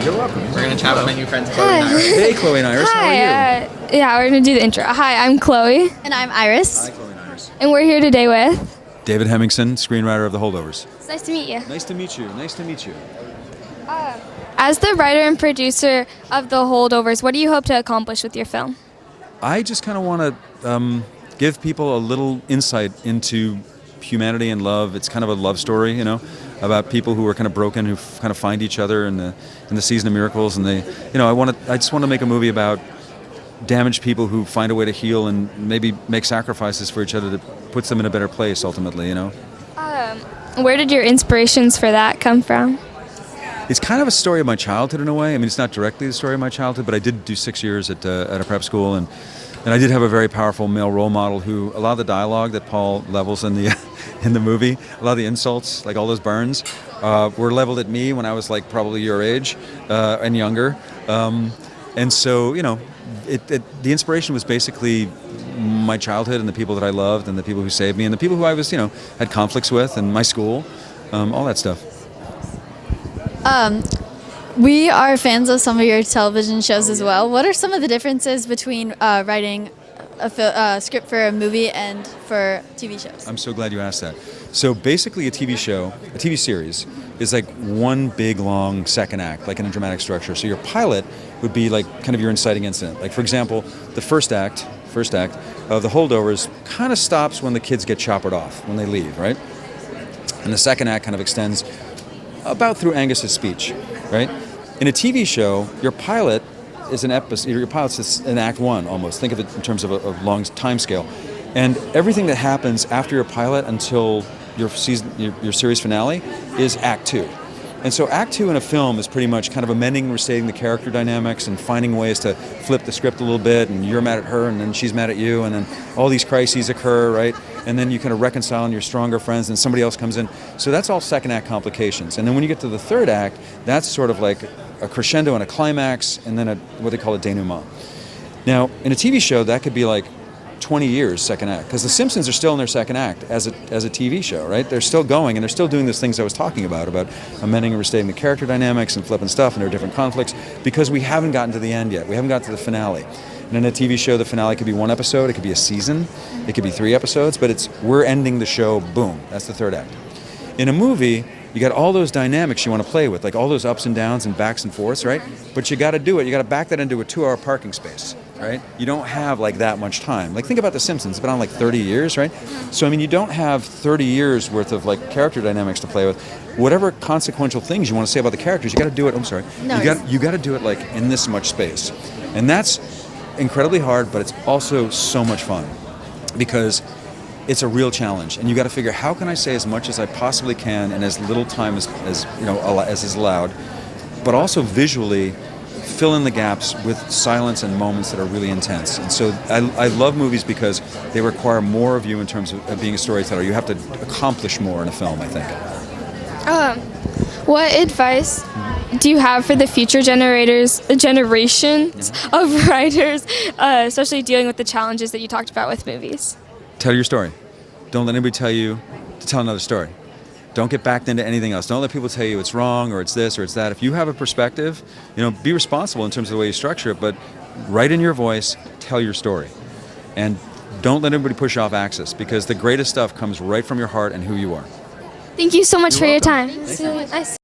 You're welcome. We're going to chat with my new friends, Chloe and Iris. Hey, Chloe and Iris. How are you? Yeah, we're going to do the intro. Hi, I'm Chloe. And I'm Iris. Hi, Chloe and Iris. And we're here today with... David Hemingson, screenwriter of The Holdovers. It's nice to meet you. Nice to meet you. Nice to meet you. As the writer and producer of The Holdovers, what do you hope to accomplish with your film? I just kind of want to give people a little insight into humanity and love. It's kind of a love story, you know, about people who are kind of broken, who kind of find each other in the season of miracles. And they, you know, I just want to make a movie about damaged people who find a way to heal and maybe make sacrifices for each other that puts them in a better place ultimately, you know. Where did your inspirations for that come from? It's kind of a story of my childhood in a way. I mean, it's not directly the story of my childhood, but I did do 6 years at a prep school, and I did have a very powerful male role model who, a lot of the dialogue that Paul levels in the in the movie, a lot of the insults, like all those burns, were leveled at me when I was like probably your age and younger. And so, you know, the inspiration was basically my childhood and the people that I loved and the people who saved me and the people who I was, you know, had conflicts with and my school, all that stuff. We are fans of some of your television shows as well. What are some of the differences between writing a script for a movie and for TV shows? I'm so glad you asked that. So basically a TV show, a TV series, is like one big long second act, like in a dramatic structure. So your pilot would be like kind of your inciting incident. Like for example, the first act of The Holdovers kind of stops when the kids get choppered off, when they leave, right? And the second act kind of extends about through Angus's speech, right? In a TV show, your pilot is an episode. Your pilot's an act one almost. Think of it in terms of a long time scale, and everything that happens after your pilot until your series finale is act two. And so act two in a film is pretty much kind of amending and restating the character dynamics and finding ways to flip the script a little bit, and you're mad at her and then she's mad at you, and then all these crises occur, right? And then you kind of reconcile and you're stronger friends and somebody else comes in. So that's all second act complications. And then when you get to the third act, that's sort of like a crescendo and a climax and then what they call a denouement. Now, in a TV show, that could be like 20 years second act, because The Simpsons are still in their second act as a TV show, right? They're still going and they're still doing those things I was talking about amending and restating the character dynamics and flipping stuff, and there are different conflicts because we haven't gotten to the end yet. We haven't gotten to the finale. And in a TV show, the finale could be one episode, it could be a season, it could be 3 episodes, but we're ending the show, boom, that's the third act. In a movie, you got all those dynamics you want to play with, like all those ups and downs and backs and forths, right? But you got to do it. You got to back that into a 2-hour parking space, right? You don't have like that much time. Like think about The Simpsons. It's been on like 30 years, right? So I mean, you don't have 30 years worth of like character dynamics to play with. Whatever consequential things you want to say about the characters, you got to do it. I'm sorry. No, you got to do it like in this much space, and that's incredibly hard. But it's also so much fun because it's a real challenge, and you got to figure how can I say as much as I possibly can in as little time as you know as is allowed, but also visually fill in the gaps with silence and moments that are really intense. And so I love movies because they require more of you in terms of being a storyteller. You have to accomplish more in a film, I think. What advice do you have for the future generations of writers, especially dealing with the challenges that you talked about with movies? Tell your story. Don't let anybody tell you to tell another story. Don't get backed into anything else. Don't let people tell you it's wrong or it's this or it's that. If you have a perspective, you know, be responsible in terms of the way you structure it, but write in your voice, tell your story. And don't let anybody push off axis, because the greatest stuff comes right from your heart and who you are. Thank you so much for your time. Thank you. Nice.